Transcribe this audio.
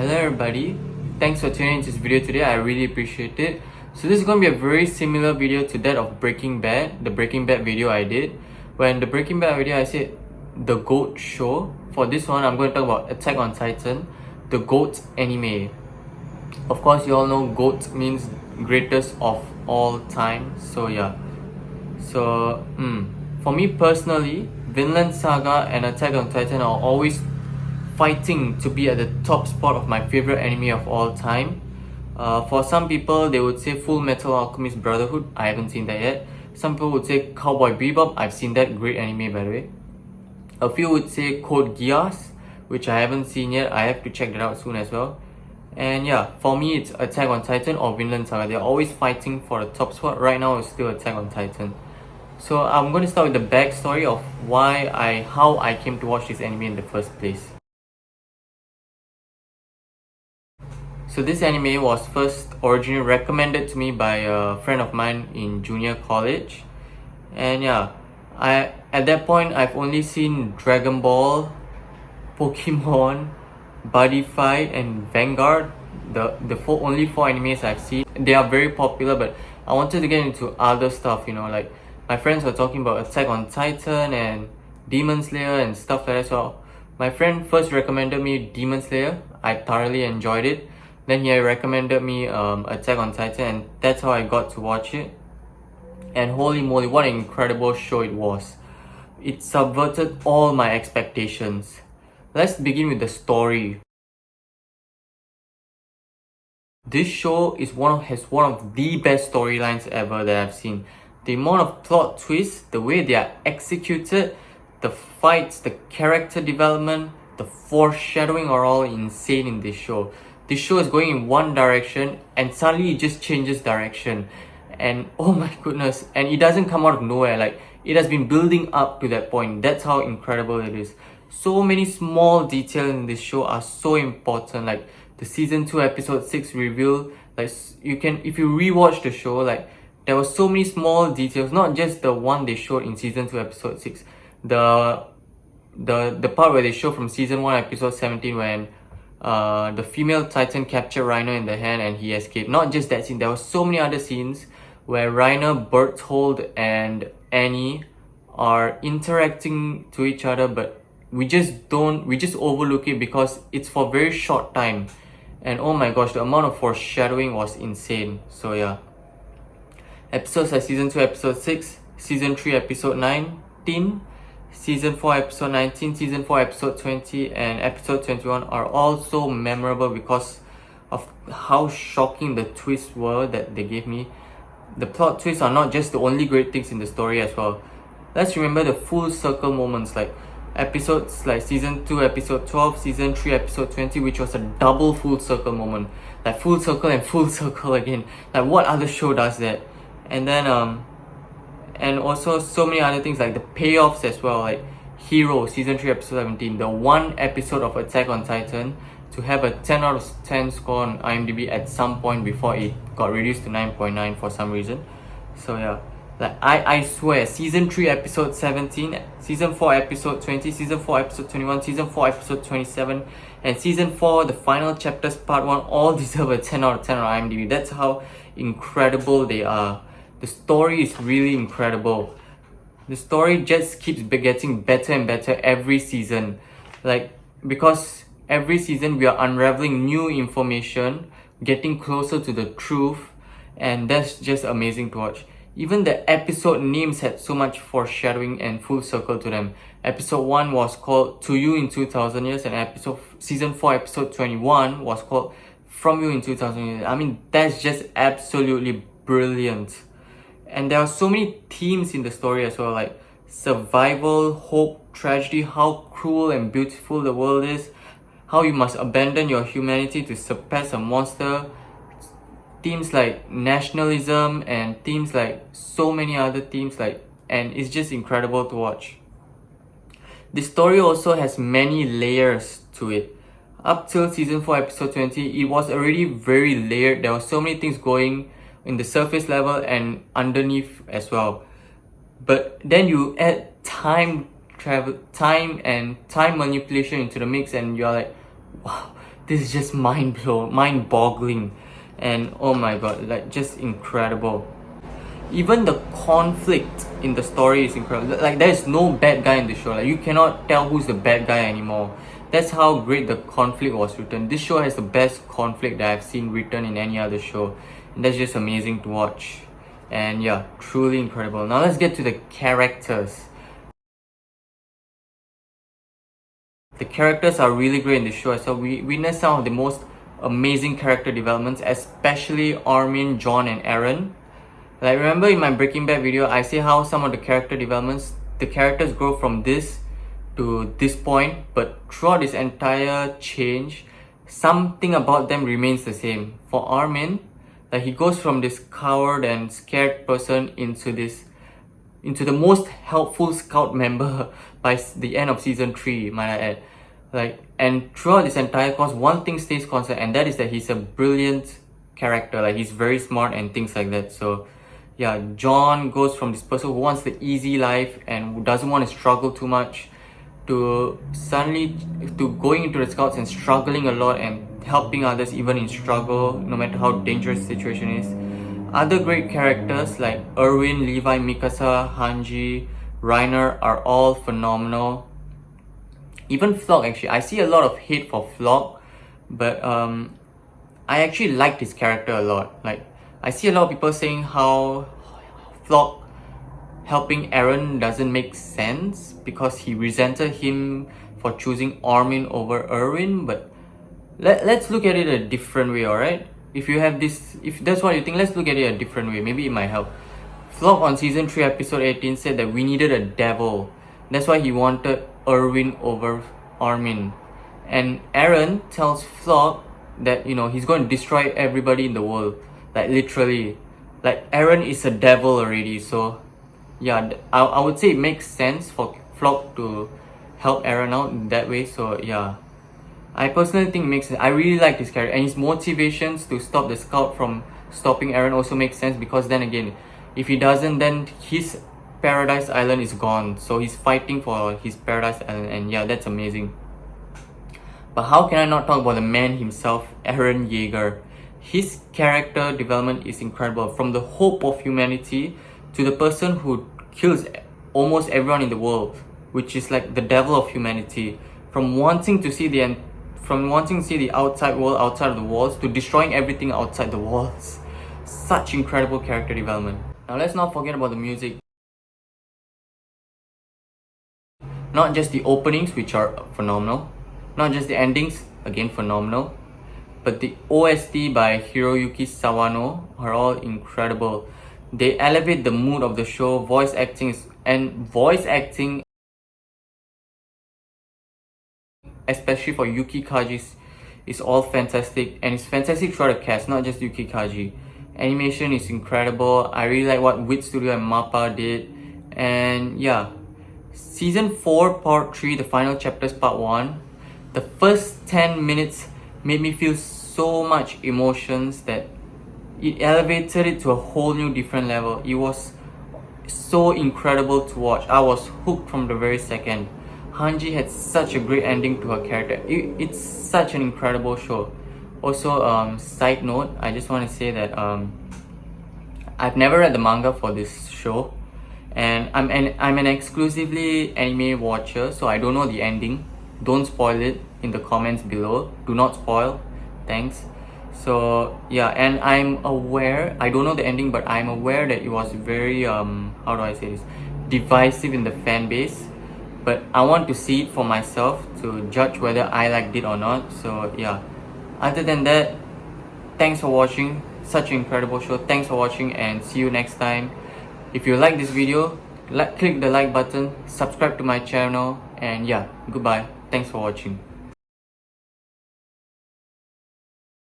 Hello everybody, thanks for tuning into this video today. I really appreciate it. So this is going to be a very similar video to that of Breaking Bad, the Breaking Bad video I did. When the Breaking Bad video I said the GOAT show. For this one I'm going to talk about Attack on Titan, the GOAT anime. Of course you all know GOAT means greatest of all time. So yeah. So for me personally, Vinland Saga and Attack on Titan are always fighting to be at the top spot of my favorite anime of all time. For some people, they would say Full Metal Alchemist Brotherhood. I haven't seen that yet. Some people would say Cowboy Bebop. I've seen that, great anime by the way. A few would say Code Geass, which I haven't seen yet. I have to check that out soon as well. And yeah, for me it's Attack on Titan or Vinland Saga. They're always fighting for the top spot. Right now it's still Attack on Titan. So I'm going to start with the backstory of how I came to watch this anime in the first place. So this anime was first originally recommended to me by a friend of mine in junior college. And yeah, at that point I've only seen Dragon Ball, Pokemon, Buddy Fight and Vanguard. The only four animes I've seen. They are very popular, but I wanted to get into other stuff, like my friends were talking about Attack on Titan and Demon Slayer and stuff like that. So my friend first recommended me Demon Slayer. I thoroughly enjoyed it. Then he recommended me Attack on Titan, and that's how I got to watch it. And holy moly, what an incredible show it was. It subverted all my expectations. Let's begin with the story. This show has one of the best storylines ever that I've seen. The amount of plot twists, the way they are executed, the fights, the character development, the foreshadowing are all insane in this show. This show is going in one direction and suddenly it just changes direction. And oh my goodness, and it doesn't come out of nowhere. Like, it has been building up to that point. That's how incredible it is. So many small details in this show are so important. Like the season 2 episode 6 reveal, like if you rewatch the show, like there were so many small details, not just the one they showed in season 2 episode 6. The part where they show from season 1 episode 17 when the female Titan captured Reiner in the hand and he escaped. Not just that scene, there were so many other scenes where Reiner, Berthold and Annie are interacting to each other, but we just overlook it because it's for a very short time. And oh my gosh, the amount of foreshadowing was insane. So yeah, episodes like season 2 episode 6, season 3 episode 19, season 4 episode 19, season 4 episode 20 and episode 21 are all so memorable because of how shocking the twists were that they gave me. The plot twists are not just the only great things in the story as well. Let's remember the full circle moments, like episodes like season 2 episode 12, season 3 episode 20, which was a double full circle moment. Like full circle and full circle again. Like what other show does that? And then and also so many other things like the payoffs as well, like Hero season 3 episode 17, the one episode of Attack on Titan to have a 10 out of 10 score on IMDb at some point before it got reduced to 9.9 for some reason. So yeah, like I swear, season 3 episode 17, season 4 episode 20, season 4 episode 21, season 4 episode 27 and season 4 the final chapters part 1 all deserve a 10 out of 10 on IMDb. That's how incredible they are. The story is really incredible. The story just keeps getting better and better every season. Like, because every season we are unraveling new information, getting closer to the truth, and that's just amazing to watch. Even the episode names had so much foreshadowing and full circle to them. Episode 1 was called To You in 2000 Years and season 4 episode 21 was called From You in 2000 Years. I mean, that's just absolutely brilliant. And there are so many themes in the story as well, like survival, hope, tragedy, how cruel and beautiful the world is, how you must abandon your humanity to surpass a monster, themes like nationalism and themes like so many other themes, and it's just incredible to watch. The story also has many layers to it. Up till season 4 episode 20, it was already very layered. There were so many things going in the surface level and underneath as well. But then you add time manipulation into the mix and you're like, wow, this is just mind boggling, and oh my god, like just incredible. Even the conflict in the story is incredible. Like there is no bad guy in the show. Like you cannot tell who's the bad guy anymore. That's how great the conflict was written. This show has the best conflict that I've seen written in any other show. And that's just amazing to watch. And yeah, truly incredible. Now let's get to the characters. The characters are really great in the show. So we witness some of the most amazing character developments, especially Armin, John, and Aaron. Like remember in my Breaking Bad video, I say how some of the character developments, the characters grow from this to this point, but throughout this entire change, something about them remains the same. For Armin, like he goes from this coward and scared person into the most helpful scout member by the end of season 3, might I add. Like, and throughout this entire course, one thing stays constant, and that is that he's a brilliant character. Like he's very smart and things like that. So yeah, John goes from this person who wants the easy life and who doesn't want to struggle too much to going into the scouts and struggling a lot and helping others even in struggle, no matter how dangerous the situation is. Other great characters like Erwin, Levi, Mikasa, Hanji, Reiner are all phenomenal. Even Flock, actually, I see a lot of hate for Flock, but I actually liked his character a lot. Like I see a lot of people saying how Flock helping Aaron doesn't make sense because he resented him for choosing Armin over Erwin, but let's look at it a different way, alright? If that's what you think, let's look at it a different way. Maybe it might help. Flock on season 3 episode 18 said that we needed a devil. That's why he wanted Erwin over Armin. And Aaron tells Flock that, you know, he's going to destroy everybody in the world. Like literally. Like Aaron is a devil already, so yeah, I would say it makes sense for Flock to help Aaron out in that way. So yeah, I personally think it makes sense. I really like his character, and his motivations to stop the scout from stopping Aaron also makes sense, because then again, if he doesn't, then his Paradise Island is gone. So he's fighting for his Paradise Island, and yeah, that's amazing. But how can I not talk about the man himself, Eren Yeager? His character development is incredible. From the hope of humanity to the person who kills almost everyone in the world, which is like the devil of humanity. From wanting to see the outside world outside of the walls to destroying everything outside the walls. Such incredible character development. Now let's not forget about the music. Not just the openings, which are phenomenal. Not just the endings, again phenomenal. But the OST by Hiroyuki Sawano are all incredible. They elevate the mood of the show. Voice acting, especially for Yuki Kaji, is all fantastic, and it's fantastic throughout the cast, not just Yuki Kaji. Animation is incredible. I really like what Wit Studio and MAPPA did, and yeah, season 4 part 3, the final chapters part 1, the first 10 minutes made me feel so much emotions that it elevated it to a whole new different level. It was so incredible to watch. I was hooked from the very second. Hanji had such a great ending to her character. It's such an incredible show. Also, side note, I just want to say that I've never read the manga for this show, and I'm an exclusively anime watcher, so I don't know the ending. Don't spoil it in the comments below. Do not spoil. Thanks. So yeah, and I'm aware, I don't know the ending, but I'm aware that it was very how do I say this, divisive in the fan base. But I want to see it for myself to judge whether I liked it or not. So yeah, other than that, thanks for watching. Such an incredible show. Thanks for watching, and see you next time. If you like this video, click the like button, subscribe to my channel, and yeah, goodbye. Thanks for watching.